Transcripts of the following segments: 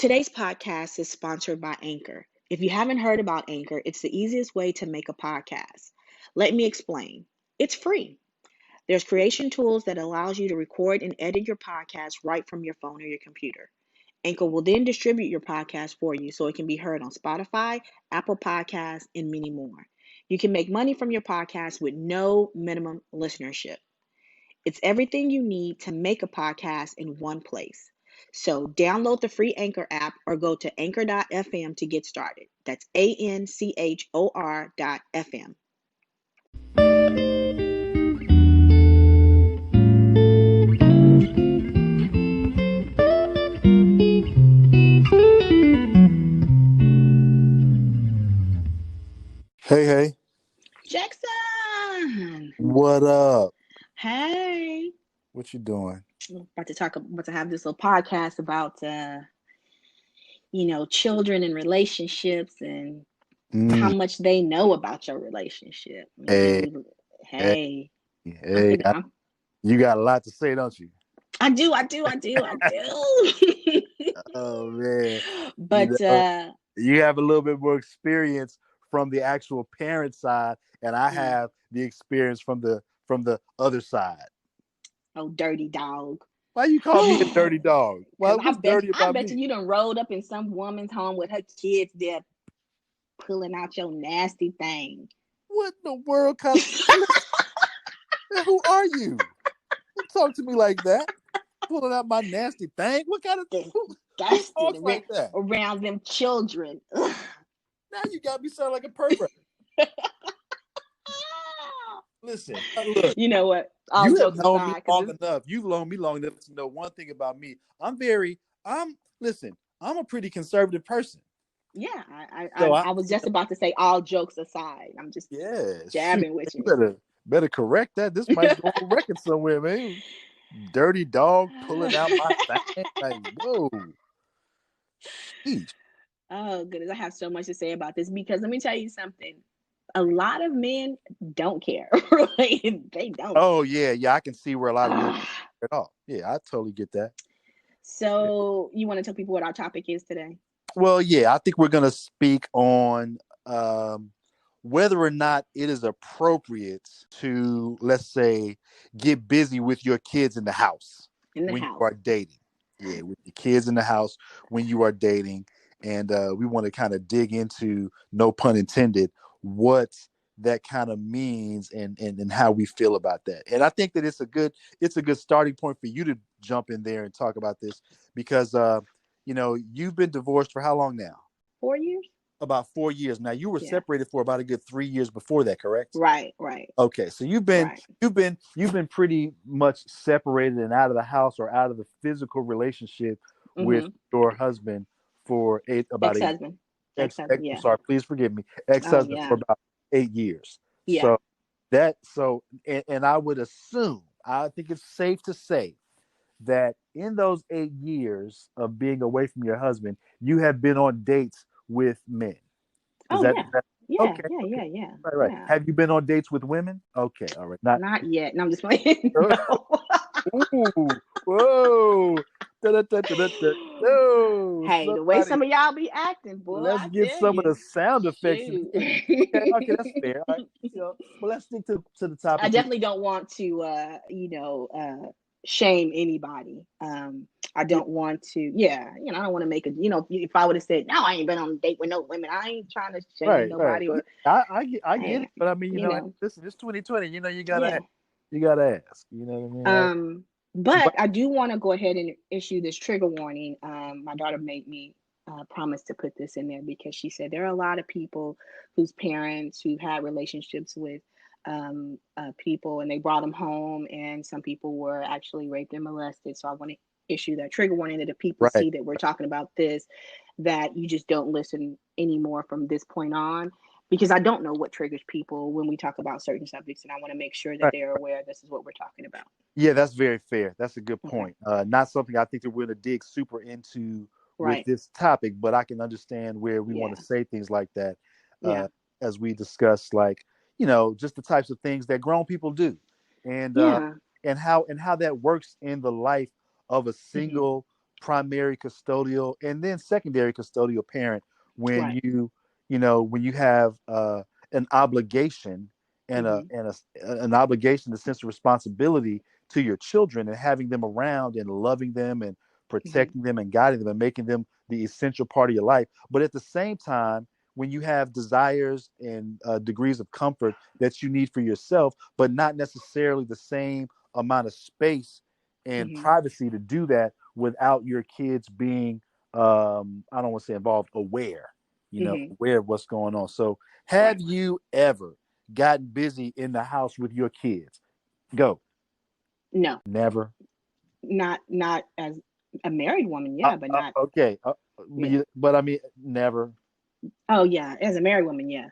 Today's podcast is sponsored by Anchor. If you haven't heard about Anchor, it's the easiest way to make a podcast. Let me explain. It's free. There's creation tools that allows you to record and edit your podcast right from your phone or your computer. Anchor will then distribute your podcast for you so it can be heard on Spotify, Apple Podcasts, and many more. You can make money from your podcast with no minimum listenership. It's everything you need to make a podcast in one place. So download the free Anchor app or go to anchor.fm to get started. That's ANCHOR.FM. Hey. Jackson! What up? Hey! What you doing? I'm about to have this little podcast about, children and relationships and how much they know about your relationship. Hey. You got a lot to say, don't you? I do. Oh man. But you have a little bit more experience from the actual parent side, and I have the experience from the other side. Oh, dirty dog. Why you call me a dirty dog? Well, I bet you done rolled up in some woman's home with her kids there pulling out your nasty thing. What in the world kind of who are you? Don't talk to me like that. Pulling out my nasty thing? What kind of thing? Who talks like that? Around them children. Now you got me sound like a pervert. Listen, look. You know what? You have known me long enough. You've known me long enough to know one thing about me. I'm a pretty conservative person. Yeah, I was just about to say, all jokes aside, I'm just jabbing with you. Better correct that. This might go on record somewhere, man. Dirty dog pulling out my thing. Like, whoa. Sheesh. Oh, goodness. I have so much to say about this because let me tell you something. A lot of men don't care. They don't. Oh, yeah. I can see where a lot of men don't care at all. Yeah, I totally get that. So you want to tell people what our topic is today? Well, yeah, I think we're going to speak on whether or not it is appropriate to, let's say, get busy with your kids in the house when you are dating. Yeah, with your kids in the house when you are dating. And we want to kind of dig into, no pun intended, what that kind of means and how we feel about that. And I think that it's a good starting point for you to jump in there and talk about this because you've been divorced for how long now? 4 years. About 4 years. Now you were separated for about a good 3 years before that, correct? Right. Okay, so you've been pretty much separated and out of the house or out of the physical relationship with your husband for about ex-husband. Ex-husband, sorry, please forgive me. Ex-husband for about 8 years. Yeah. And I would assume, I think it's safe to say that in those 8 years of being away from your husband, you have been on dates with men. Okay. Yeah. Right. Yeah. Have you been on dates with women? Okay, all right. Not yet. No, I'm just playing. No. Ooh, whoa. No. Hey, the way some of y'all be acting, boy. Let's get some of the sound effects. Okay, that's fair. Right. Well, let's stick to the topic. I definitely don't want to, shame anybody. I don't want to. I don't want to make if I would have said, no, I ain't been on a date with no women. I ain't trying to shame nobody. Right. I get it, but I mean, listen, it's 2020. You gotta ask. You know what I mean? But I do want to go ahead and issue this trigger warning. My daughter made me promise to put this in there because she said there are a lot of people whose parents who had relationships with people and they brought them home, and some people were actually raped and molested. So I want to issue that trigger warning that if people see that we're talking about this, that you just don't listen anymore from this point on. Because I don't know what triggers people when we talk about certain subjects, and I want to make sure that they're aware this is what we're talking about. Yeah, that's very fair. That's a good point. Not something I think that we're going to dig super into with this topic, but I can understand where we want to say things like that as we discuss, like, just the types of things that grown people do, and how that works in the life of a single primary custodial and then secondary custodial parent when Right. when you have an obligation and Mm-hmm. an obligation, a sense of responsibility to your children and having them around and loving them and Mm-hmm. protecting them and guiding them and making them the essential part of your life. But at the same time, when you have desires and degrees of comfort that you need for yourself, but not necessarily the same amount of space and Mm-hmm. privacy to do that without your kids being, I don't want to say involved, aware, Mm-hmm. aware of what's going on. So, have Right. you ever gotten busy in the house with your kids? Go. No, Never. not as a married woman, yeah, but not, Okay. yeah. But I mean, never. Oh yeah, as a married woman, yeah.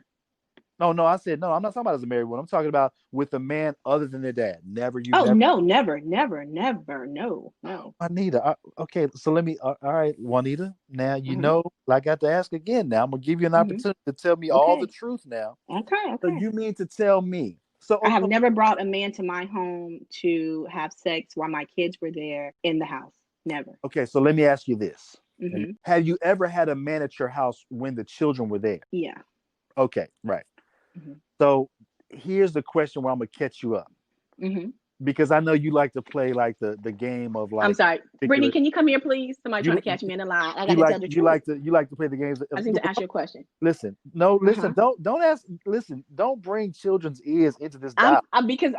No, no, I said no. I'm not talking about as a married one. I'm talking about with a man other than their dad. Never. You've Oh never. no, never, never, never, no, no. Juanita. Okay, so let me. All right, Juanita. Now Mm-hmm. I got to ask again. Now I'm gonna give you an Mm-hmm. opportunity to tell me all the Okay, truth. Now, okay, so okay. you mean to tell me? So I have never brought a man to my home to have sex while my kids were there in the house. Never. okay, so let me ask you this: Mm-hmm. have you ever had a man at your house when the children were there? Yeah. Okay, right. Mm-hmm. So here's the question where I'm gonna catch you up Mm-hmm. because I know you like to play like the game of I'm like sorry, Brittany. particular. Can you come here, please? Somebody trying You to catch me in a lie. I got to tell the truth. you like to play the games. I just need to ask you a question. Listen, no, Uh listen, huh. don't ask. Listen, don't bring children's ears into this dialogue. I'm because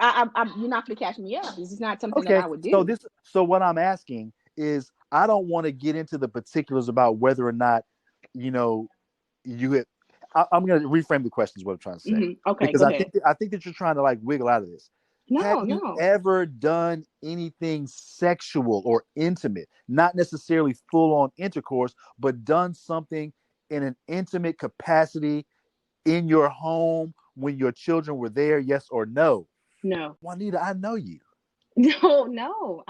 you're not going to catch me up. This is not something that Okay, I would do. so what I'm asking is I don't want to get into the particulars about whether or not you know you had, I'm going to reframe the question is what I'm trying to say Okay, because go ahead. I think that you're trying to like wiggle out of this. Have No, you no, ever done anything sexual or intimate, not necessarily full on intercourse, but done something in an intimate capacity in your home when your children were there? Yes or no? no, Juanita, I know you. no, no.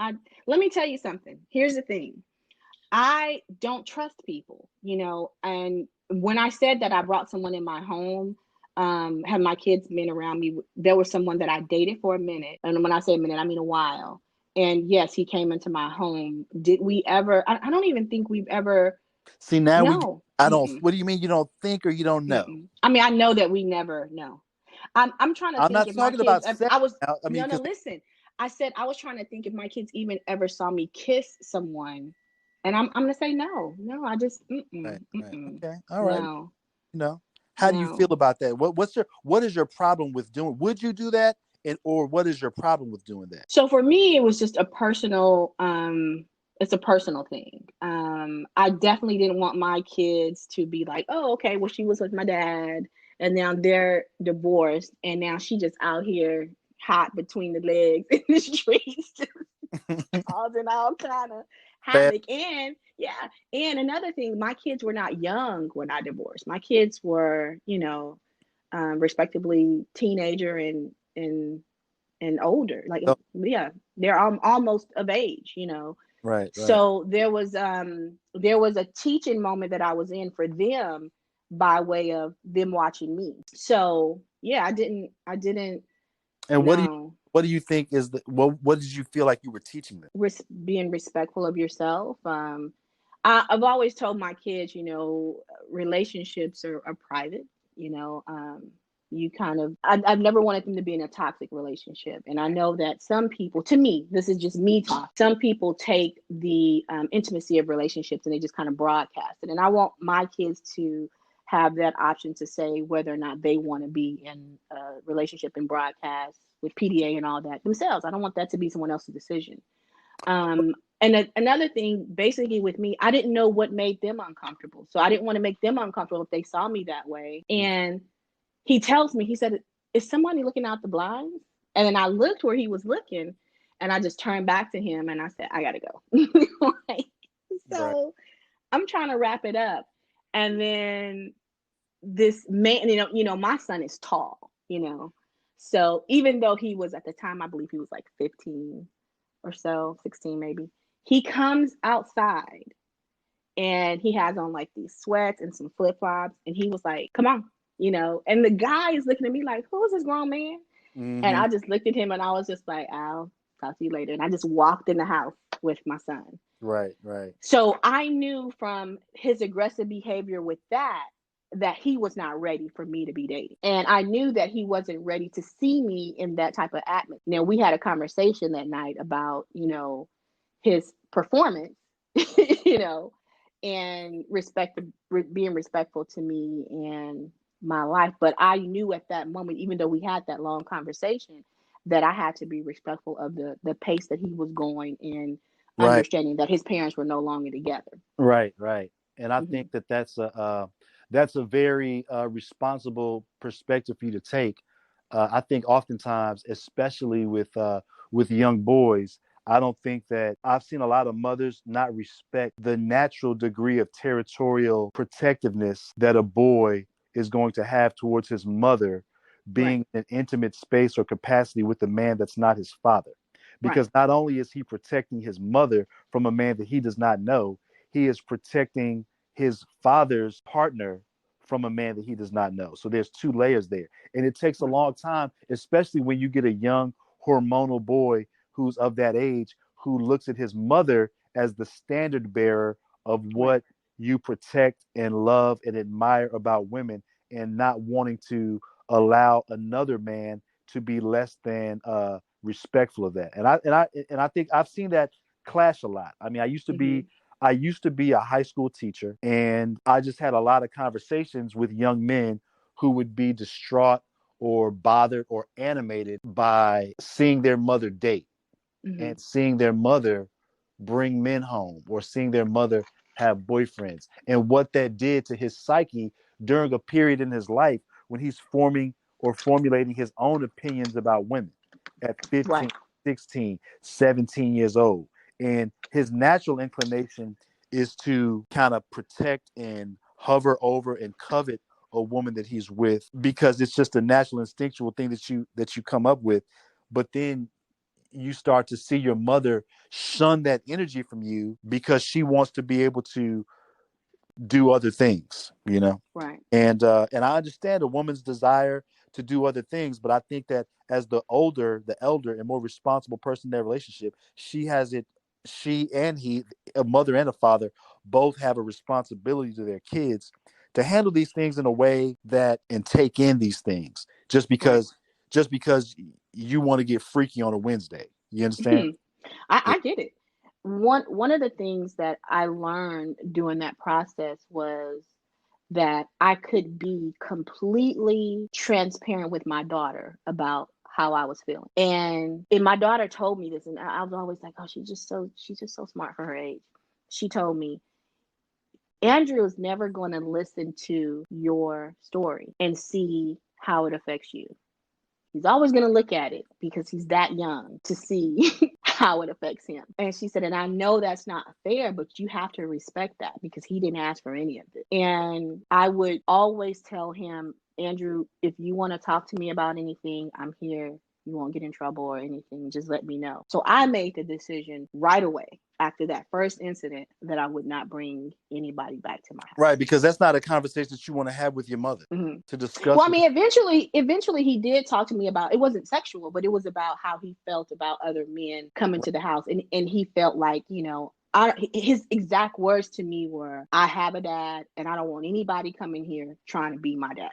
Let me tell you something. Here's the thing. I don't trust people, and when I said that I brought someone in my home, have my kids been around me, there was someone that I dated for a minute. And when I say a minute, I mean a while. And yes, he came into my home. Did we ever? I don't even think we've ever. See, now No. I don't, Mm-mm, what do you mean you don't think or you don't know? mm-mm. I mean, I know that we never know. I'm trying to I'm think not if my talking kids about ever, sex I was now. I mean, no, no, because, listen. I said I was trying to think if my kids even ever saw me kiss someone. And I'm gonna say no. No, I just right, mm-mm, right. mm-mm. Okay. All right. No. How do you feel No. about that? What is your problem with doing? Would you do that? And or what is your problem with doing that? So for me it was just a personal it's a personal thing. I definitely didn't want my kids to be like, oh, okay, well, she was with my dad and now they're divorced and now she just out here hot between the legs in the streets causing all kind of Fast. havoc. And yeah, and another thing, my kids were not young when I divorced. My kids were, respectively teenager and older. Like, Oh, yeah, they're almost of age. right, right. So there was a teaching moment that I was in for them by way of them watching me. So yeah, I didn't And know. what do you think is the what did you feel like you were teaching them? Being respectful of yourself. I've always told my kids, relationships are private. You know, you kind of, I've never wanted them to be in a toxic relationship. And I know that some people, to me, this is just me talking, some people take the intimacy of relationships and they just kind of broadcast it. And I want my kids to have that option to say whether or not they want to be in a relationship and broadcast with PDA and all that themselves. I don't want that to be someone else's decision. Another thing, basically with me, I didn't know what made them uncomfortable. So I didn't want to make them uncomfortable if they saw me that way. And he tells me, he said, is somebody looking out the blinds? And then I looked where he was looking and I just turned back to him and I said, I gotta go. Like, Right. so I'm trying to wrap it up. And then this man, my son is tall. So even though he was at the time, I believe he was like 15 or so, 16 maybe. He comes outside and he has on like these sweats and some flip flops. And he was like, come on. And the guy is looking at me like, who is this grown man? And Mm-hmm. I just looked at him and I was just like, I'll talk to you later. And I just walked in the house with my son. Right. Right. So I knew from his aggressive behavior with that he was not ready for me to be dating. And I knew that he wasn't ready to see me in that type of atmosphere. Now, we had a conversation that night about, his performance, you know, and being respectful to me and my life. But I knew at that moment, even though we had that long conversation, that I had to be respectful of the pace that he was going in, Right. understanding that his parents were no longer together. Right. Right. And I Hmm. think that that's a very responsible perspective for you to take. I think oftentimes, especially with young boys, I don't think that I've seen a lot of mothers not respect the natural degree of territorial protectiveness that a boy is going to have towards his mother Right, being in an intimate space or capacity with a man that's not his father. right, Because not only is he protecting his mother from a man that he does not know, he is protecting his father's partner from a man that he does not know. So there's two layers there. And it takes a right, long time, especially when you get a young hormonal boy who's of that age who looks at his mother as the standard bearer of right, what you protect and love and admire about women, and not wanting to allow another man to be less than respectful of that. And I think I've seen that clash a lot. I mean, hmm, I used to be a high school teacher, and I just had a lot of conversations with young men who would be distraught or bothered or animated by seeing their mother date hmm, and seeing their mother bring men home or seeing their mother have boyfriends, and what that did to his psyche during a period in his life when he's forming or formulating his own opinions about women at right, 15, 16, 17 years old. And his natural inclination is to kind of protect and hover over and covet a woman that he's with, because it's just a natural instinctual thing that you come up with. But then you start to see your mother shun that energy from you because she wants to be able to do other things. right. And I understand a woman's desire to do other things, but I think that as the elder and more responsible person in their relationship, she and he, a mother and a father, both have a responsibility to their kids to handle these things in a way that and take in these things Right. just because you want to get freaky on a Wednesday. You understand? Yeah. I get it. One of the things that I learned doing that process was that I could be completely transparent with my daughter about how I was feeling. And my daughter told me this, and I was always like, "Oh, she's just so smart for her age." She told me, "Andrew is never going to listen to your story and see how it affects you. He's always going to look at it because he's that young to see how it affects him." And she said, "And I know that's not fair, but you have to respect that because he didn't ask for any of it." And I would always tell him, "Andrew, if you want to talk to me about anything, I'm here. You won't get in trouble or anything. Just let me know." So I made the decision right away after that first incident that I would not bring anybody back to my Right, house. because that's not a conversation that you want to have with your mother Hmm. to Well, discuss I with. mean, eventually, he did talk to me about, it wasn't sexual, but it was about how he felt about other men coming to the house, and he felt like, his exact words to me were, "I have a dad, and I don't want anybody coming here trying to be my dad.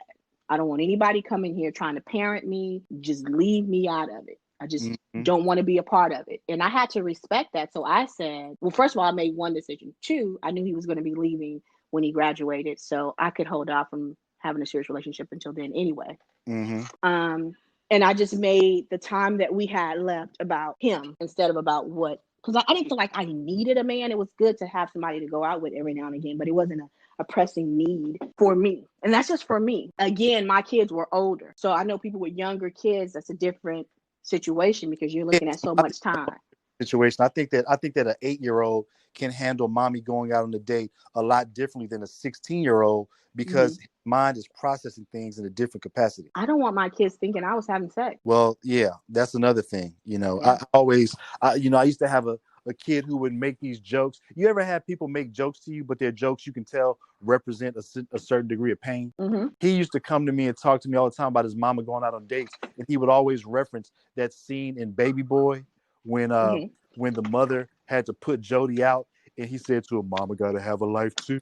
I don't want anybody coming here trying to parent me. Just leave me out of it. I just Mm-hmm. don't want to be a part of it." And I had to respect that. So I said, well, first of all, I made one decision. Two, I knew he was going to be leaving when he graduated, so I could hold off from having a serious relationship until then anyway. Mm-hmm. Um, and I just made the time that we had left about him instead of about what, because I didn't feel like I needed a man. It was good to have somebody to go out with every now and again, but it wasn't a pressing need for me. And that's just for me. Again, my kids were older. So I know people with younger kids, that's a different situation because you're Yeah, looking at so I think much time. situation. I think that an 8 year old can handle mommy going out on a date a lot differently than a 16-year old Hmm. because his mind is processing things in a different capacity. I don't want my kids thinking I was having sex. Well, yeah, that's another thing. Yeah. I used to have a kid who would make these jokes. You ever had people make jokes to you, but their jokes you can tell represent a certain degree of pain? Hmm. He used to come to me and talk to me all the time about his mama going out on dates, and he would always reference that scene in Baby Boy when uh Hmm. when the mother had to put Jody out, and he said to her, "Mama got to have a life too."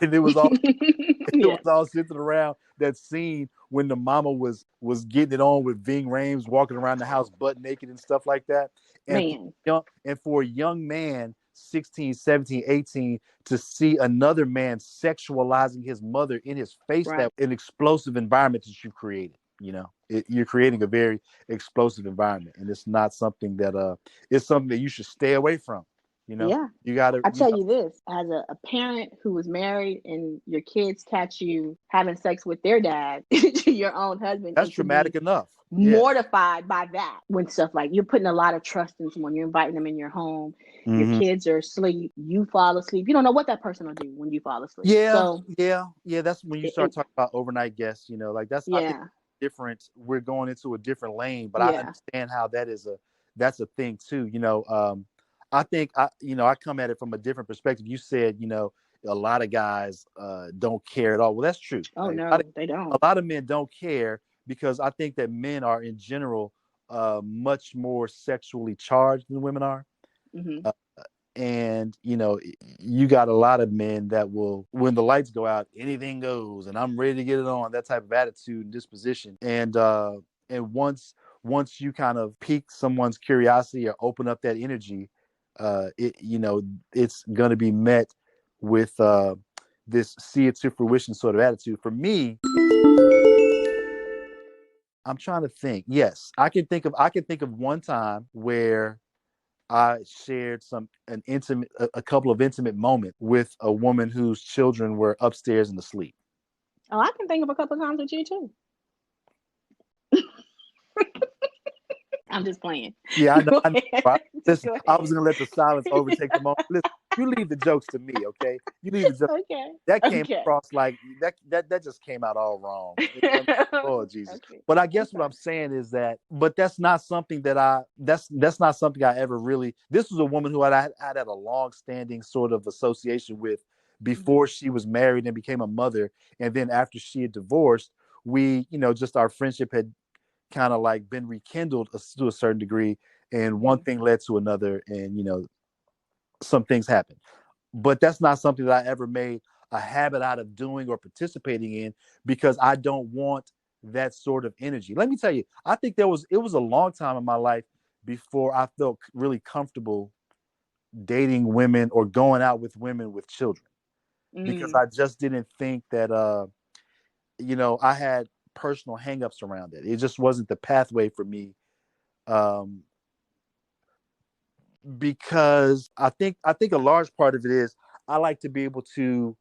And it was all it Yeah, was all centered around that scene when the mama was getting it on with Ving Rhames walking around the house butt naked and stuff like that. And man. for a young man, 16, 17, 18, to see another man sexualizing his mother in his face, Right. that an explosive environment that you created. You're creating a very explosive environment, and it's not something that it's something that you should stay away from. Yeah. You gotta, I tell you this, as a parent who was married and your kids catch you having sex with their dad, your own husband, that's and to be traumatic enough. Yeah. mortified by that when stuff like you're putting a lot of trust in someone, you're inviting them in your home, your Mm-hmm. kids are asleep, you fall asleep, you don't know what that person will do when you fall asleep. Yeah, So, yeah. That's when you start talking about overnight guests. Like that's, I think, yeah, different. We're going into a different lane, but I yeah, understand how that's a thing too. I think I come at it from a different perspective. You said a lot of guys don't care at all. Well, that's true. oh Like no, they a don't. lot of men don't care because I think that men are in general much more sexually charged than women are. Hmm. Uh, and you got a lot of men that will, when the lights go out, anything goes, and I'm ready to get it on, that type of attitude and disposition. And once you kind of pique someone's curiosity or open up that energy, it's going to be met with this see it to fruition sort of attitude. For me, I'm trying to think. Yes, I can think of one time where I shared a couple of intimate moments with a woman whose children were upstairs and asleep. Oh, I can think of a couple of times with you too. I'm just playing. Yeah, I know. Go I know. ahead. Right? Just Listen, go I was ahead. gonna let the silence overtake the moment. Listen, you leave the jokes to me, okay? You leave the jokes. Okay. That came Okay. across like that just came out all wrong. Oh Jesus. Okay. But I I'm guess what I'm sorry. saying is that, but that's not something that's not something I ever really. This was a woman who I'd had a long standing sort of association with Hmm. before she was married and became a mother, and then after she had divorced, we, just our friendship had kind of like been rekindled to a certain degree, and one Hmm. thing led to another, and some things happened. But that's not something that I ever made a habit out of doing or participating in, because I don't want that sort of energy. Let me tell you, I think it was a long time in my life before I felt really comfortable dating women or going out with women with children, because Mm. I just didn't think that I had personal hangups around it. It just wasn't the pathway for me. Um, because I think a large part of it is I like to be able to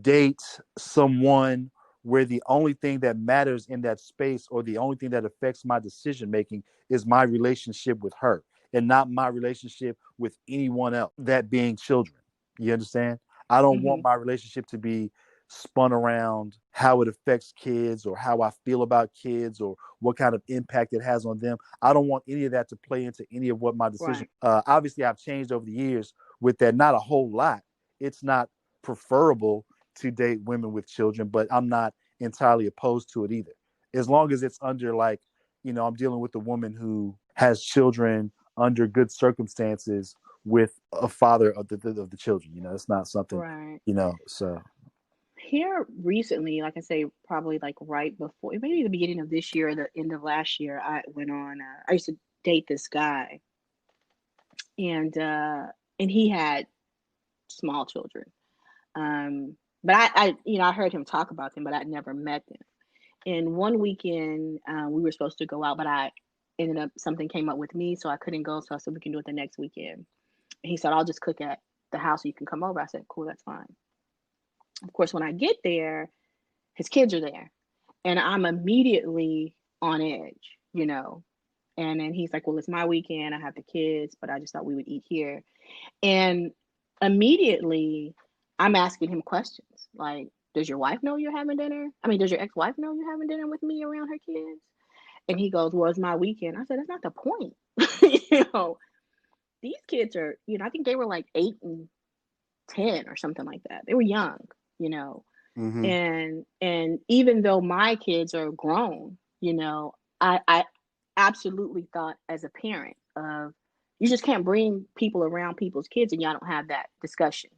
date someone where the only thing that matters in that space, or the only thing that affects my decision making, is my relationship with her, and not my relationship with anyone else, that being children. You understand? I don't Hmm. want my relationship to be spun around how it affects kids, or how I feel about kids, or what kind of impact it has on them. I don't want any of that to play into any of what my decision. Right. Obviously, I've changed over the years with that. Not a whole lot. It's not preferable to date women with children, but I'm not entirely opposed to it either. As long as it's under, like, I'm dealing with a woman who has children under good circumstances with a father of the children. It's not something, Right. so. Here recently, like I say, probably like right before, maybe the beginning of this year, or the end of last year, I went on. I used to date this guy, and uh, and he had small children. But I heard him talk about them, but I'd never met them. And one weekend, we were supposed to go out, but I ended up something came up with me, so I couldn't go. So I said we can do it the next weekend. And he said I'll just cook at the house, so you can come over. I said cool, that's fine. Of course, when I get there, his kids are there, and I'm immediately on edge, And then he's like, "Well, it's my weekend. I have the kids, but I just thought we would eat here." And immediately, I'm asking him questions like, "Does your wife know you're having dinner? I mean, does your ex-wife know you're having dinner with me around her kids?" And he goes, "Well, it's my weekend." I said, "That's not the point." you know, these kids are, I think they were like 8 and 10 or something like that. They were young, you know. Mm-hmm. And even though my kids are grown, I absolutely thought as a parent of, You just can't bring people around people's kids and y'all don't have that discussion.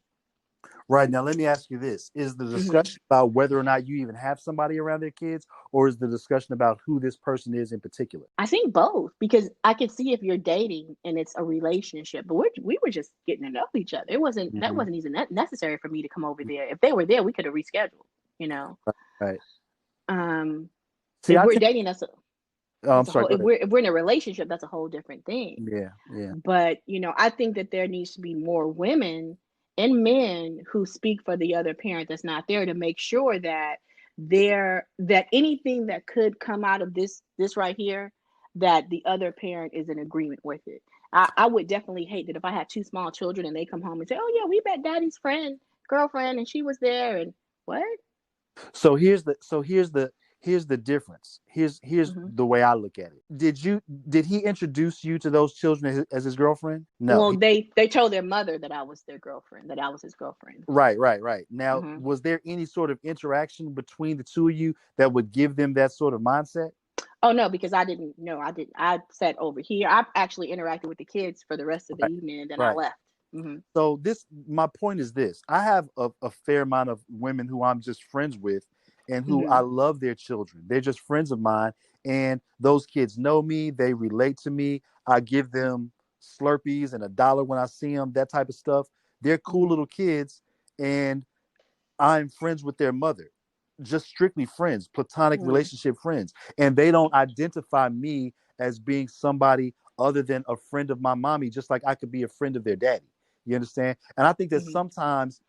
Right. Now, let me ask you this. Is the Hmm. discussion about whether or not you even have somebody around their kids, or is the discussion about who this person is in particular? I think both, because I can see if you're dating and it's a relationship, but we were just getting to know each other. It wasn't that Hmm. wasn't even necessary for me to come over there. If they were there, we could have rescheduled. You know, Right. um, See, if I we're think, dating, oh, I'm that's a sorry. whole. Go ahead. If we're in a relationship, that's a whole different thing. Yeah. Yeah. But I think that there needs to be more women and men who speak for the other parent that's not there, to make sure that that anything that could come out of this right here, that the other parent is in agreement with it. I would definitely hate that if I had two small children and they come home and say, "Oh yeah, we met daddy's girlfriend and she was there," and what? So here's the difference. Here's Hmm. the way I look at it. Did he introduce you to those children as his girlfriend? No. Well, they told their mother that I was their girlfriend, that I was his girlfriend. Right, right, right. Now, Hmm. was there any sort of interaction between the two of you that would give them that sort of mindset? Oh no, because I didn't know. I didn't. I sat over here. I actually interacted with the kids for the rest of the Right, evening, and then I right. left. Hmm. So my point is this: I have a fair amount of women who I'm just friends with, and who I Hmm. love their children. They're just friends of mine, and those kids know me. They relate to me. I give them Slurpees and $1 when I see them. That type of stuff. They're cool Hmm. little kids, and I'm friends with their mother, just strictly friends, platonic Hmm. relationship friends. And they don't identify me as being somebody other than a friend of my mommy, just like I could be a friend of their daddy. You understand? And I think that Hmm. sometimes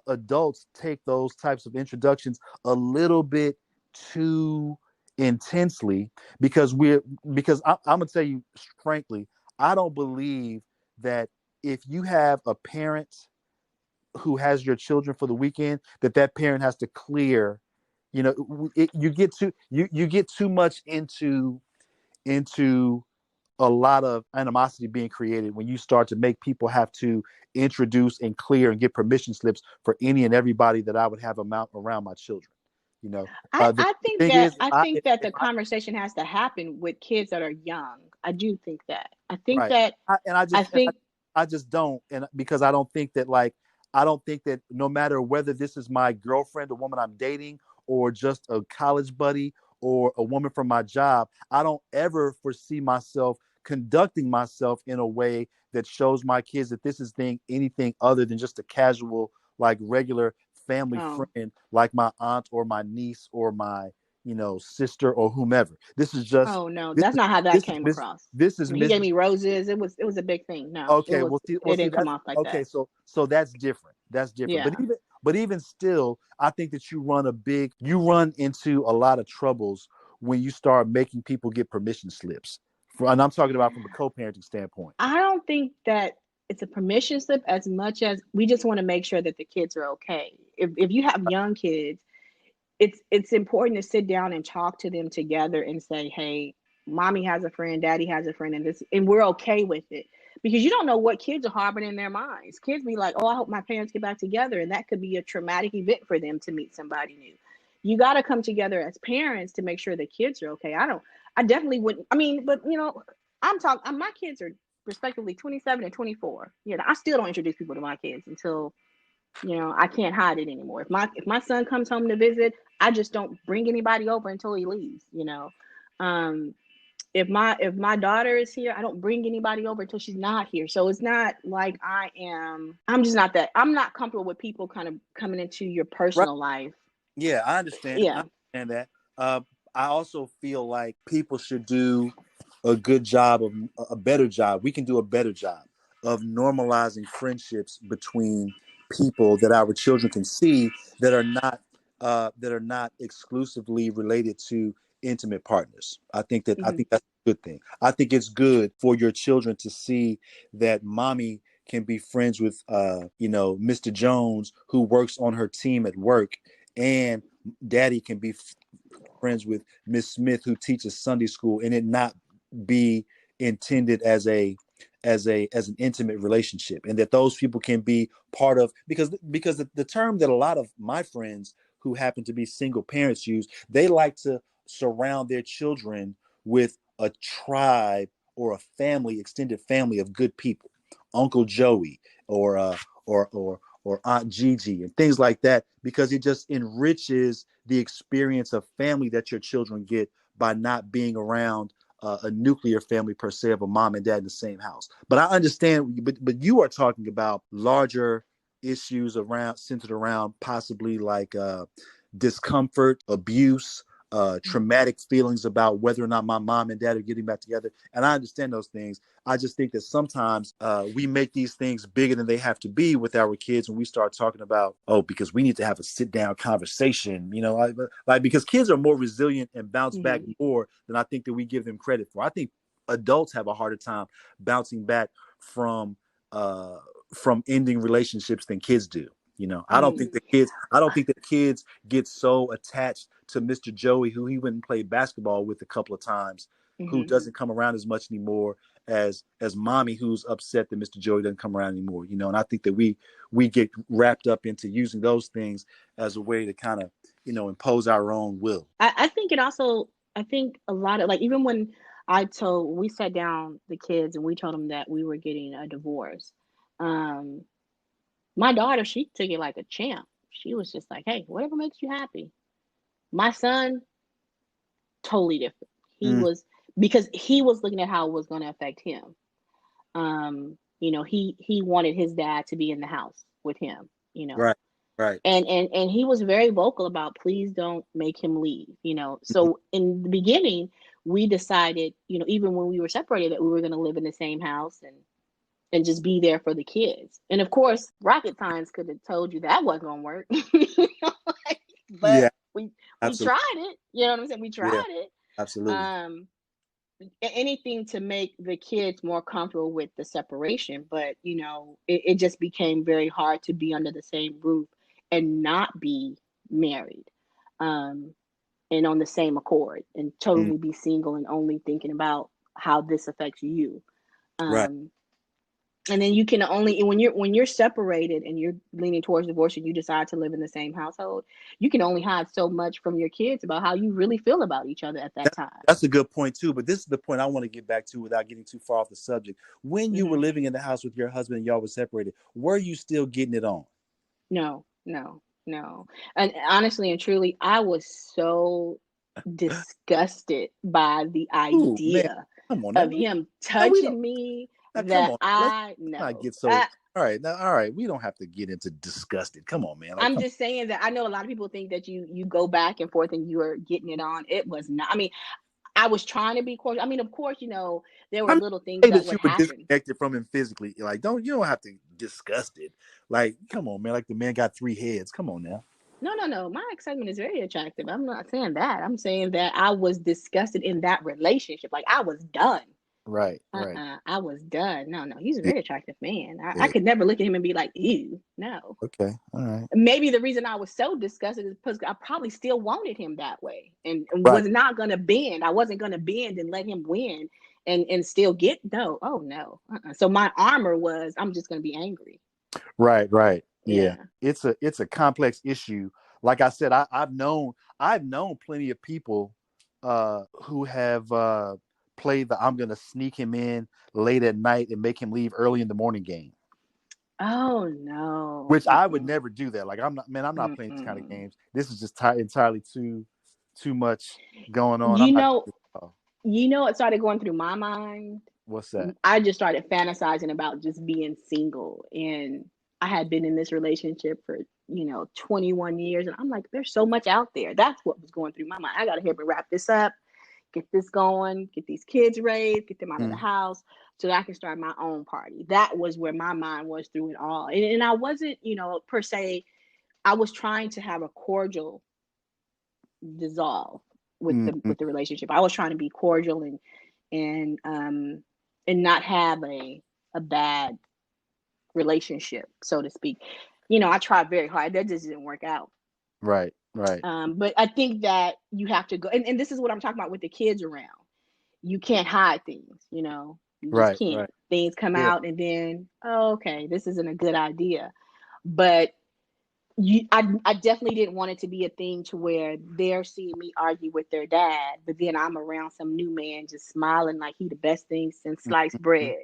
adults take those types of introductions a little bit too intensely, I'm gonna tell you frankly, I don't believe that if you have a parent who has your children for the weekend, that parent has to clear. You get too much into a lot of animosity being created when you start to make people have to introduce and clear and get permission slips for any and everybody that I would have amount around my children. You know, I the I think thing that is, I think that if the I conversation has to happen with kids that are young. I do think that. I think right, that. and I I just and think. I just don't, and because I don't think that no matter whether this is my girlfriend, a woman I'm dating, or just a college buddy, or a woman from my job, I don't ever foresee myself conducting myself in a way that shows my kids that this is anything other than just a casual, like regular family Oh. friend, like my aunt or my niece or my sister or whomever. This is just Oh no, this that's is not how that this is came Miss across. this is When he Miss gave me roses, it was a big thing. No, Okay, well, see, it didn't come that's off like okay. that. So that's different. That's different. But Yeah. even still, I think that you run into a lot of troubles when you start making people get permission slips. And I'm talking about from a co-parenting standpoint. I don't think that it's a permission slip as much as we just want to make sure that the kids are okay. If you have young kids, it's important to sit down and talk to them together and say, "Hey, mommy has a friend, daddy has a friend, and we're okay with it." Because you don't know what kids are harboring in their minds. Kids be like, "Oh, I hope my parents get back together," and that could be a traumatic event for them to meet somebody new. You got to come together as parents to make sure the kids are okay. I definitely wouldn't. I mean, but I'm talking. My kids are respectively 27 and 24. I still don't introduce people to my kids until I can't hide it anymore. If my son comes home to visit, I just don't bring anybody over until he leaves. Um, if my daughter is here, I don't bring anybody over until she's not here. So it's not like I am. I'm just not that. I'm not comfortable with people kind of coming into your Right. personal life. Yeah, I understand. I Yeah. understand that. I also feel like people should do a better job. We can do a better job of normalizing friendships between people that our children can see that are not exclusively related to intimate partners. I Hmm. think that's a good thing. I think it's good for your children to see that mommy can be friends with Mr. Jones, who works on her team at work, and daddy can be friends with Miss Smith, who teaches Sunday school, and it not be intended as an intimate relationship, and that those people can be part of, because the term that a lot of my friends who happen to be single parents use, they like to surround their children with a tribe or a family, extended family of good people, Uncle Joey or Aunt Gigi and things like that, because it just enriches the experience of family that your children get by not being around a nuclear family per se of a mom and dad in the same house. But I understand, but you are talking about larger issues around centered around possibly like discomfort, abuse, traumatic feelings about whether or not my mom and dad are getting back together. And I understand those things. I just think that sometimes we make these things bigger than they have to be with our kids when we start talking about, oh, because we need to have a sit down conversation, like because kids are more resilient and bounce back more than I think that we give them credit for. I think adults have a harder time bouncing back from ending relationships than kids do. I don't think the kids get so attached to Mr. Joey, who he went and played basketball with a couple of times, who doesn't come around as much anymore as mommy, who's upset that Mr. Joey doesn't come around anymore. And I think that we get wrapped up into using those things as a way to kind of, impose our own will. I think I think a lot of, like, even when we sat down the kids and we told them that we were getting a divorce. My daughter, she took it like a champ. She was just like, hey, whatever makes you happy. My son, totally different. Because he was looking at how it was going to affect him. He wanted his dad to be in the house with him, Right. And he was very vocal about, please don't make him leave, So in the beginning, we decided, even when we were separated, that we were going to live in the same house and just be there for the kids. And of course, rocket science could have told you that wasn't going to work. But Yeah, we absolutely. tried it. You know what I'm saying? We tried Yeah, it. absolutely. Anything to make the kids more comfortable with the separation, but it just became very hard to be under the same roof and not be married, and on the same accord, and Mm, totally be single and only thinking about how this affects you. right. um, and then you can only, when you're separated and you're leaning towards divorce and you decide to live in the same household, you can only hide so much from your kids about how you really feel about each other at that time. That's a good point too. But this is the point I want to get back to without getting too far off the subject. When you were Hmm. living in the house with your husband and y'all were separated, were you still getting it on? No, no, no. And honestly and truly, I was so disgusted by the Ooh, man, idea come on now. of him Now we don't. touching me Now come that on. Let's I not know. get so. All right, now, all right. We don't have to get into disgusted. Come on, man. Like, I'm come. just saying that I know a lot of people think that you go back and forth and you're getting it on. It was not. I mean, I was trying to be cordial. I mean, of course, there were I'm not little things saying that that would you were happen. disconnected from him physically. Like, you don't have to disgusted. Like, come on, man. Like the man got 3 heads. Come on now. No, no, no. My ex-husband is very attractive. I'm not saying that. I'm saying that I was disgusted in that relationship. Like, I was done. Right, right. I was done. No, no. He's a Yeah, very attractive man. I yeah. could never look at him and be like, ew. No. Okay, all right. Maybe the reason I was so disgusted is because I probably still wanted him that way, and Right, was not going to bend. I wasn't going to bend and let him win and still get, no. Oh, no. So my armor was, I'm just going to be angry. right, right. Yeah, Yeah. it's a complex issue. Like I said, I've known plenty of people who have played the I'm gonna sneak him in late at night and make him leave early in the morning game. Oh, no. Which I would never do that. Like I'm not playing these kind of Mm-mm. games. This is just entirely too much going on. I'm You not. know, Oh, it started going through my mind. what's that? I just started fantasizing about just being single. And I had been in this relationship for, 21 years. And I'm like, there's so much out there. That's what was going through my mind. I got to help me wrap this up, get this going, get these kids raised, get them out of the Mm, house so that I can start my own party. That was where my mind was through it all. And I wasn't, per se, I was trying to have a cordial dissolve with mm, the relationship. I was trying to be cordial and um and not have a bad relationship, so to speak. I tried very hard. That just didn't work out. right, right, But I think that you have to go, and this is what I'm talking about with the kids around. You can't hide things, you just right, can't. right. Things come Yeah, out and then, oh, okay, this isn't a good idea. But I definitely didn't want it to be a thing to where they're seeing me argue with their dad, but then I'm around some new man just smiling like he the best thing since sliced Mm-hmm. bread.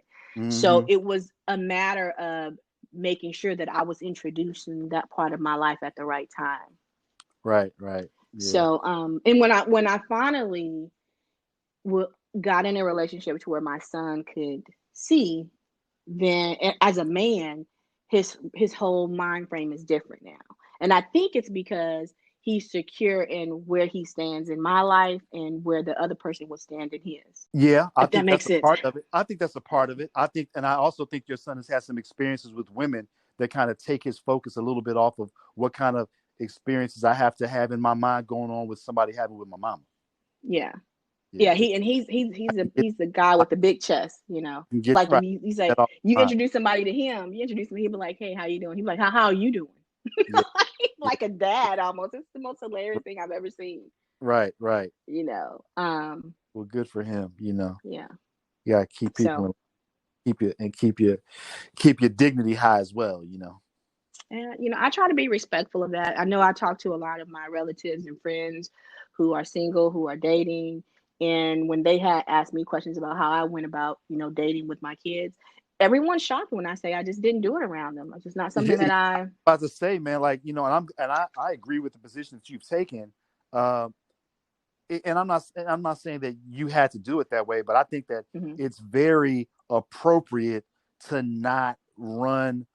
So Mm-hmm. it was a matter of making sure that I was introducing that part of my life at the right time. Right, right. Yeah. So and when I finally w- got in a relationship to where my son could see, then as a man, his whole mind frame is different now. And I think it's because he's secure in where he stands in my life and where the other person will stand in his. Yeah, I If that think makes that's a sense. part of it. I think that's a part of it. I think, and I also think your son has had some experiences with women that kind of take his focus a little bit off of what kind of experiences I have to have in my mind going on with somebody having with my mama. Yeah. Yeah, Yeah, yeah. It, he's the guy I with the big chest. can get Like if right you that say all you the time. introduce somebody to him, you introduce him, he'll be like, "Hey, how you doing?" He'll be like, "How are you doing?" Yeah, yeah. Like a dad almost. It's the most hilarious thing I've ever seen. Right, right. You know. Well, good for him. Yeah. You gotta keep people So in, keep your dignity high as well. and I try to be respectful of that. I know I talk to a lot of my relatives and friends who are single, who are dating, and when they had asked me questions about how I went about, dating with my kids, everyone's shocked when I say I just didn't do it around them. It's just not Yeah, something that I. about to say, man, like and I agree with the position that you've taken. Um, and I'm not saying that you had to do it that way, but I think that Mhm, it's very appropriate to not run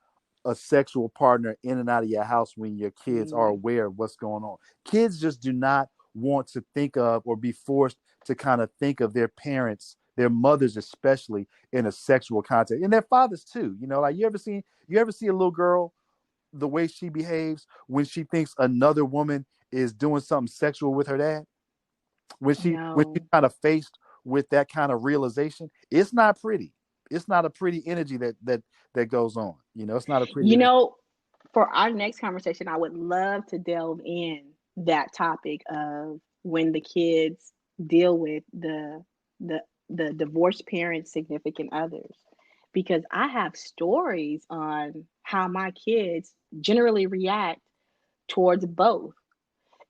a sexual partner in and out of your house when your kids are mhm, aware of what's going on. Kids just do not want to think of or be forced to kind of think of their parents, their mothers especially, in a sexual context, and their fathers too. Like you ever see a little girl, the way she behaves when she thinks another woman is doing something sexual with her dad, when she's no. kind of faced with that kind of realization, it's not pretty. It's not a pretty energy that goes on. It's not a pretty You energy. know, for our next conversation, I would love to delve in that topic of when the kids deal with the the divorced parents' significant others, because I have stories on how my kids generally react towards both,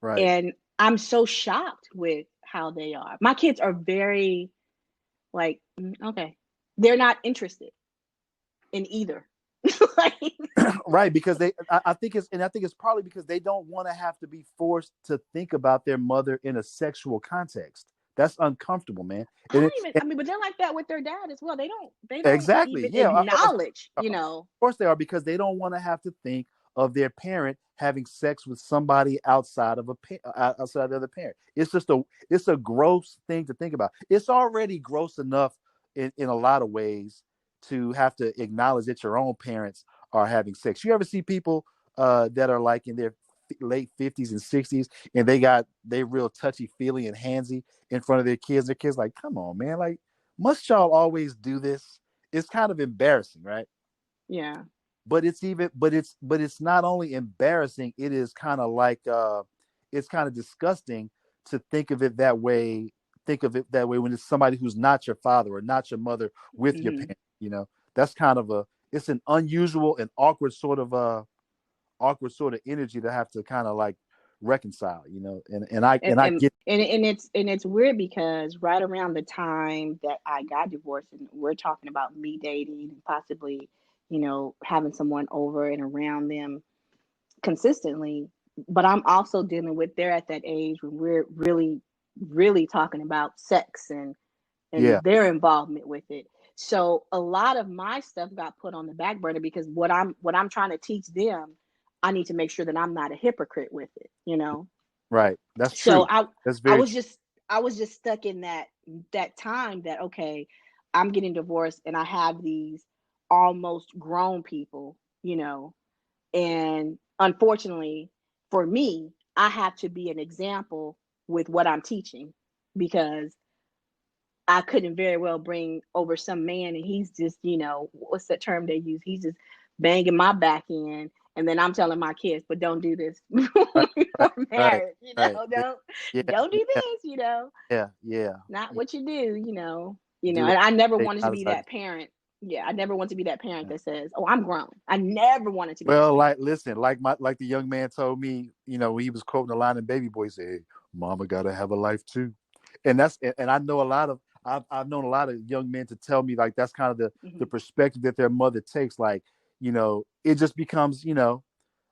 Right. and I'm so shocked with how they are. My kids are very like, okay, they're not interested in either. Like, Right, because I think it's probably because they don't want to have to be forced to think about their mother in a sexual context. That's uncomfortable, man. I And, don't even. and I mean, but they're like that with their dad as well. They don't exactly, even yeah. acknowledge. Of course they are, because they don't want to have to think of their parent having sex with somebody outside of the parent. It's a gross thing to think about. It's already gross enough in a lot of ways to have to acknowledge that your own parents are having sex. You ever see people that are like in their late 50s and 60s, and they real touchy feely and handsy in front of their kids? Their kids like, come on, man, like, must y'all always do this? It's kind of embarrassing, right? Yeah, But it's not only embarrassing, it is kind of like it's kind of disgusting to think of it that way when it's somebody who's not your father or not your mother with your hmm parent. That's kind of it's an unusual and awkward sort of energy to have to kind of like reconcile. and I and and I and get. and it's weird because right around the time that I got divorced, and we're talking about me dating and possibly, having someone over and around them consistently, but I'm also dealing with they're at that age when we're really, really talking about sex Yeah, and their involvement with it. So a lot of my stuff got put on the back burner because what I'm trying to teach them, I need to make sure that I'm not a hypocrite with it. right, that's So true. I That's I very was true. just I was just stuck in that time that okay, I'm getting divorced and I have these almost grown people, and unfortunately for me, I have to be an example with what I'm teaching because I couldn't very well bring over some man and he's just, what's that term they use? He's just banging my back end. And then I'm telling my kids, but don't do this Right, before right, we're right, married. right. Yeah, Don't yeah, don't do yeah, this. yeah, yeah. Not Yeah. what you do. Do And it. I never Stay wanted to out be of sight. that parent. Yeah, I never want to be that parent that says, "Oh, I'm grown." I never wanted to be that Well, parent. listen, like the young man told me, when he was quoting the line in Baby Boy, he said, "Hey, Mama gotta have a life too," and I know I've known a lot of young men to tell me like that's kind of the Mm-hmm. perspective that their mother takes. Like, it just becomes,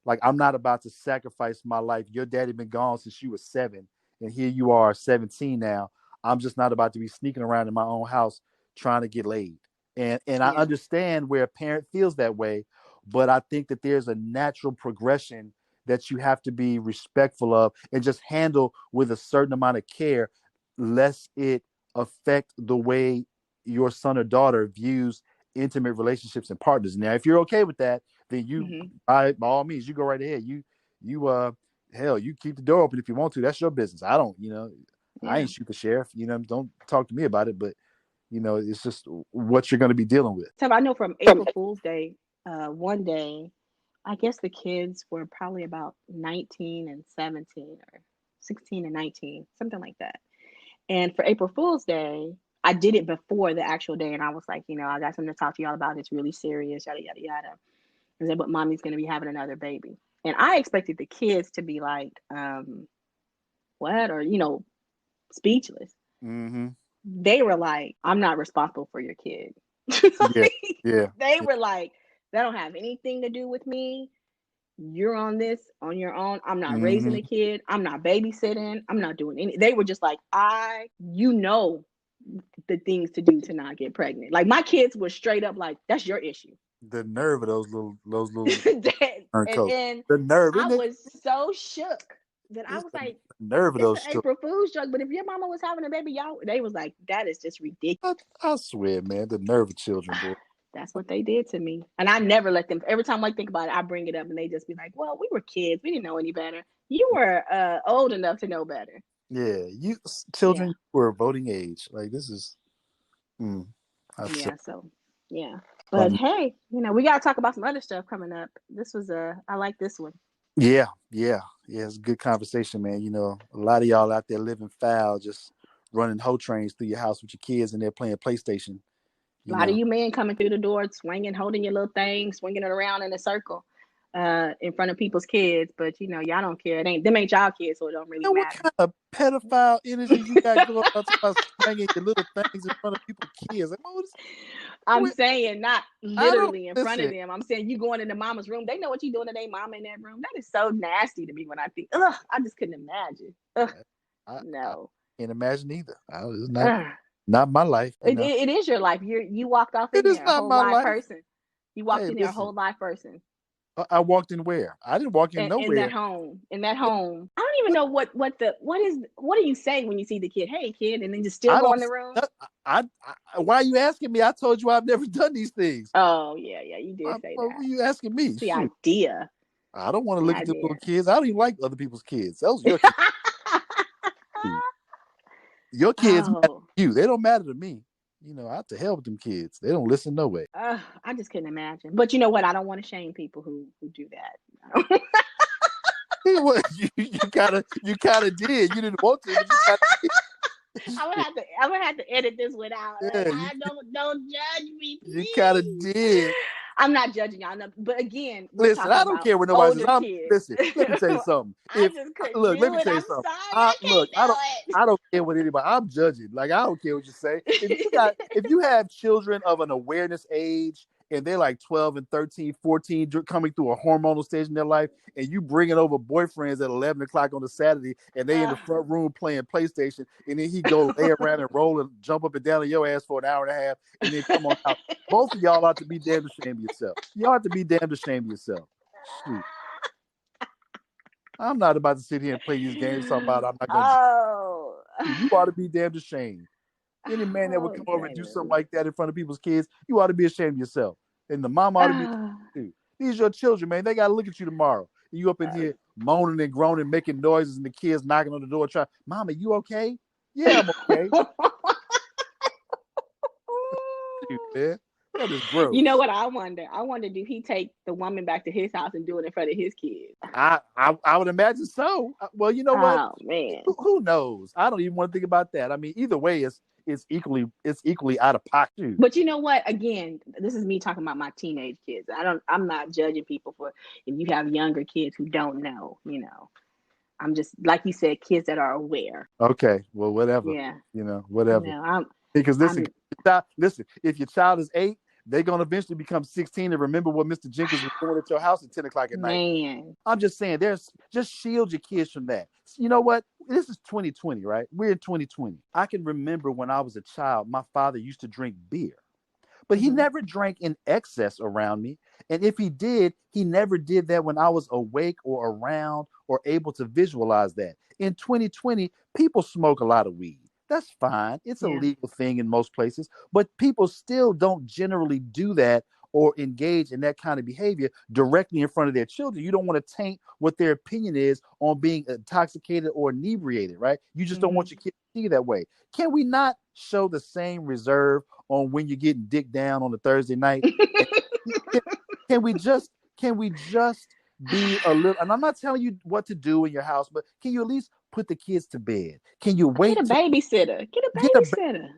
like I'm not about to sacrifice my life. Your daddy been gone since you were 7, and here you are 17 now. I'm just not about to be sneaking around in my own house trying to get laid. And I Yeah. understand where a parent feels that way, but I think that there's a natural progression that you have to be respectful of and just handle with a certain amount of care, lest it affect the way your son or daughter views intimate relationships and partners. Now, if you're okay with that, then you Mm-hmm. by all means you go right ahead. You hell, you keep the door open if you want to. That's your business. I don't, I Yeah. ain't shoot the sheriff. Don't talk to me about it. But it's just what you're going to be dealing with. So I know from April Fool's Day, one day, I guess the kids were probably about 19 and 17 or 16 and 19, something like that. And for April Fool's Day, I did it before the actual day, and I was like, I got something to talk to y'all about. It's really serious, yada yada yada. I said, but mommy's gonna be having another baby, and I expected the kids to be like, what, or speechless. Mm-hmm. They were like, I'm not responsible for your kid. Yeah, yeah, They yeah. were like, that don't have anything to do with me. You're on this on your own. I'm not raising Mm-hmm. a kid. I'm not babysitting. I'm not doing any. They were just like, you know, the things to do to not get pregnant. Like my kids were straight up like, that's your issue. The nerve of those little and turncoats. and The nerve, I isn't it? was so shook that I It's was the like, nerve of it's an those children. April Fool's joke, but if your mama was having a baby, y'all, they was like, that is just ridiculous. I swear, man, the nerve of children, boy. That's what they did to me. And I never let them, every time I think about it, I bring it up and they just be like, well, we were kids. We didn't know any better. You were old enough to know better. Yeah, Yeah. children were voting age. Like this is, I said Yeah. So, yeah. But something. hey, we got to talk about some other stuff coming up. This was I like this one. Yeah, yeah, yeah. It's a good conversation, man. A lot of y'all out there living foul, just running hoe trains through your house with your kids, and they're playing PlayStation. A You lot of know, you men coming through the door, swinging, holding your little thing, swinging it around in a circle in front of people's kids. But, y'all don't care. Them ain't y'all kids, so it don't really what matter. kind of pedophile energy you got going on about swinging your little things in front of people's kids? Like, I'm what? saying not I don't literally in front of listen. them. I'm saying you going into mama's room. They know what you doing to their mama in that room. That is so nasty to me when I think, ugh, I just couldn't imagine. Ugh, I no. can't imagine either. It's Ugh. not my life. It is your life. You walked off It in is there a not whole my live life. person. You walked Hey, in there a listen. whole live person. I walked in where? I didn't walk in In that nowhere. home. In that home. I don't even know what do you say when you see the kid? Hey kid, and then just still I go don't. in the room? Why are you asking me? I told you I've never done these things. Oh yeah, you did say What that. are you asking me? The Shoot, idea. I don't want to The look at the little idea. kids. I don't even like other people's kids. Those are your kids. Shoot. Your kids matter Oh. to you. They don't matter to me. Out to hell with them kids. They don't listen no way. I just couldn't imagine. But you know what? I don't want to shame people who do that. What you kind of did. You didn't want to, but you kind of did. I'm gonna have to edit this one out. Like, Yeah, I don't judge me, you kind of please. did. I'm not judging y'all, but again, we're Listen, talking I don't about care what nobody says. older kids. Listen. Let me tell you something. I just couldn't Let do me it. tell you I'm something. sorry, I can't I do don't care what anybody. I'm judging. Like I don't care what you say. If you have children of an awareness age and they're like 12 and 13, 14, coming through a hormonal stage in their life, and you bringing over boyfriends at 11 o'clock on a Saturday, and they in the front room playing PlayStation, and then he go lay around and roll and jump up and down on your ass for an hour and a half, and then come on out. Both of y'all ought to be damned ashamed of yourself. You ought to be damned ashamed of yourself. Shoot. I'm not about to sit here and play these games talking about I'm not going to. Oh. You ought to be damned ashamed. Any man that would Oh come over and do something goodness. like that in front of people's kids, you ought to be ashamed of yourself. And the mom ought to be ashamed too. These are your children, man. They got to look at you tomorrow. And you up in here moaning and groaning, making noises, and the kids knocking on the door trying, Mama, you okay? Yeah, I'm okay. Shoot, man. That is You know gross. what I wonder? I wonder, do he take the woman back to his house and do it in front of his kids? I would imagine so. Well, you know what? Oh man. Who knows? I don't even want to think about that. I mean, either way, it's equally out of pocket. But you know what? Again, this is me talking about my teenage kids. I'm not judging people for if you have younger kids who don't know, I'm just like you said, kids that are aware. Okay, well, whatever, Yeah. whatever. No, Because I'm listen, if your child is 8, they're gonna eventually become 16 and remember what Mr. Jenkins was doing at your house at 10 o'clock at night. man. I'm just saying, just shield your kids from that. You know what? This is 2020, right? We're in 2020. I can remember when I was a child, my father used to drink beer, but he never drank in excess around me. And if he did, he never did that when I was awake or around or able to visualize that. In 2020, people smoke a lot of weed. That's fine. It's a Yeah. legal thing in most places, but people still don't generally do that or engage in that kind of behavior directly in front of their children. You don't want to taint what their opinion is on being intoxicated or inebriated, right? You just don't want your kids to see that way. Can we not show the same reserve on when you're getting dick down on a Thursday night? Can we just be a little, and I'm not telling you what to do in your house, but can you at least put the kids to bed? Can you Get wait a till babysitter. Get a get a babysitter.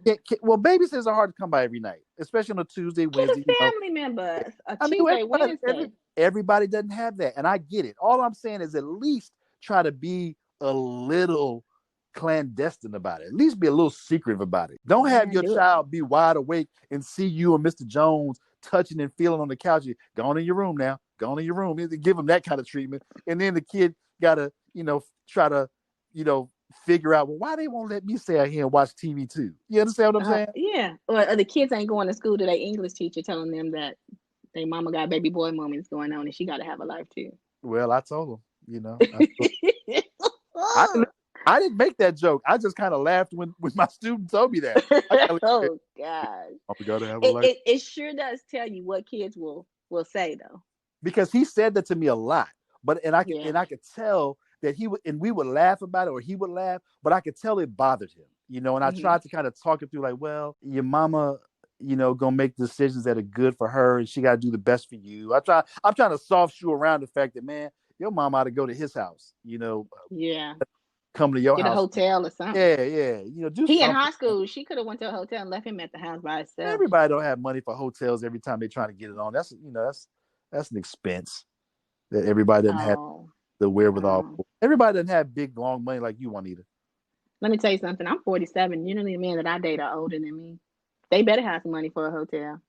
well, babysitters are hard to come by every night, especially on a Tuesday, Get a Wednesday, family member. A I mean, Tuesday, Wednesday. everybody doesn't have that, and I get it. All I'm saying is at least try to be a little clandestine about it. At least be a little secretive about it. Don't have your Do it. child be wide awake and see you and Mr. Jones touching and feeling on the couch. Go on in your room now. Go on in your room. Give them that kind of treatment, and then the kid gotta, try to, figure out, well, why they won't let me stay out here and watch TV too. You understand what I'm saying? Yeah. Or the kids ain't going to school to their English teacher telling them that their mama got baby boy moments going on and she got to have a life too. Well, I told them, I didn't make that joke. I just kind of laughed when my student told me that. Oh gosh. We gotta have a life. It sure does tell you what kids will say though. Because he said that to me a lot. And I could tell that we would laugh about it, or he would laugh, but I could tell it bothered him, and I tried to kind of talk it through, like, well, your mama, gonna make decisions that are good for her, and she gotta do the best for you. I'm trying to soft shoe around the fact that, man, your mom ought to go to his house, Yeah. come to your Get house. a hotel or something. Yeah. Do he something. in high school. She could have went to a hotel and left him at the house by himself. Everybody don't have money for hotels every time they're trying to get it on. That's an expense that everybody doesn't have the wherewithal. Everybody doesn't have big, long money like you, Juanita. Let me tell you something. I'm 47. You know, the men that I date are older than me. They better have some money for a hotel.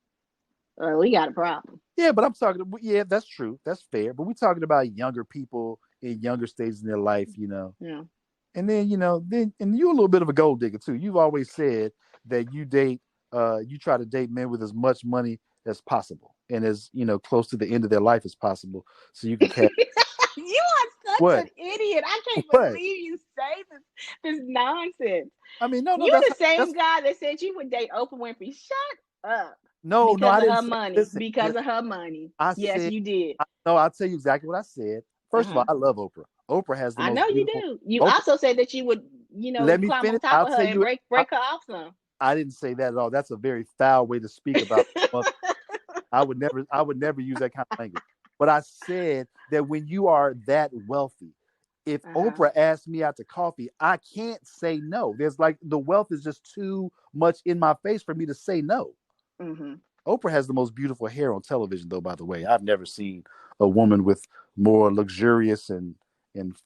We got a problem. Yeah, but I'm talking. Yeah, that's true. That's fair. But we're talking about younger people in younger stages in their life, Yeah. And then, and you're a little bit of a gold digger too. You've always said that you try to date men with as much money as possible and as, close to the end of their life as possible, so you can catch. You are such an idiot. I can't believe you say this nonsense. I mean, no, you're the same guy that said you would date Oprah Winfrey. Shut up. No, because of her money. Listen, because of her money. Yes, you did. I'll tell you exactly what I said. First of all, I love Oprah. Oprah has the most. I know you do. You also said that you would, climb on top of her and break her off some. I didn't say that at all. That's a very foul way to speak about. I would never use that kind of language. But I said that when you are that wealthy, if Oprah asked me out to coffee, I can't say no. There's the wealth is just too much in my face for me to say no. Mm-hmm. Oprah has the most beautiful hair on television, though, by the way. I've never seen a woman with more luxurious and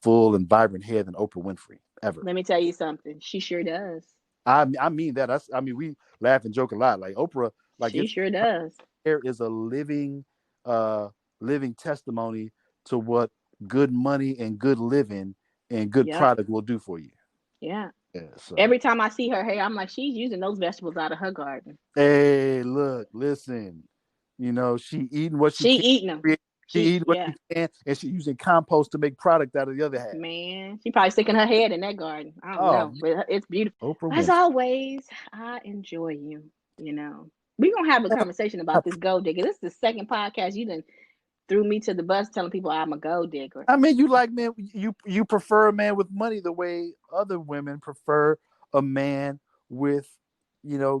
full and vibrant hair than Oprah Winfrey, ever. Let me tell you something. She sure does. I mean that. We laugh and joke a lot. Like Oprah, she sure does. Hair is a living testimony to what good money and good living and good product will do for you. Yeah. So. Every time I see her hair, I'm like, she's using those vegetables out of her garden. Hey, look, listen. She eating what she eating them. She eating what she can, and she using compost to make product out of the other half. Man, she probably sticking her head in that garden. I don't know, but it's beautiful. Oprah As always, I enjoy you. We're gonna have a conversation about this gold digger. This is the second podcast you done threw me to the bus telling people I'm a gold digger. I mean, you like man, you prefer a man with money the way other women prefer a man with,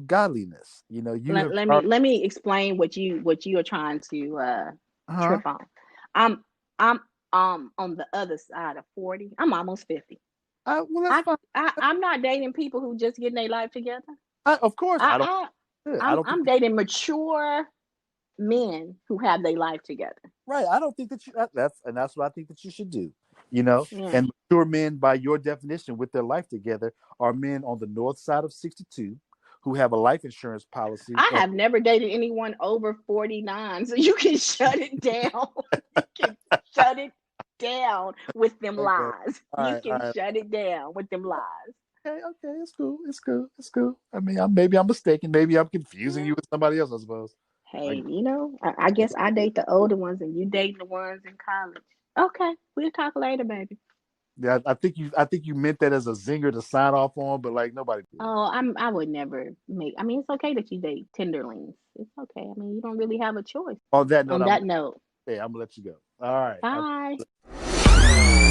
godliness. Let me explain what you are trying to trip on. I'm on the other side of 40. I'm almost 50. Well, that's fine. I'm not dating people who just getting their life together. Of course, I don't. I, I don't think. I'm dating mature men who have their life together. Right. I don't think that's what I think that you should do. Yeah. And mature men, by your definition, with their life together, are men on the north side of 62 who have a life insurance policy. I have never dated anyone over 49, so you can shut it down. You can shut it down with them Okay. lies. All You right. All can right. shut it down with them lies. Okay. Okay. It's cool. It's cool. It's cool. I mean, maybe I'm mistaken. Maybe I'm confusing Yeah. you with somebody else. I suppose. Hey, Like, I guess I date the older ones and you date the ones in college. Okay, we'll talk later, baby. yeah, I think you meant that as a zinger to sign off on, but like nobody did. Oh, I would never make. I mean, it's okay that you date tenderlings. It's okay. I mean, you don't really have a choice. On that note, On that note, I'm gonna let you go. All right. bye.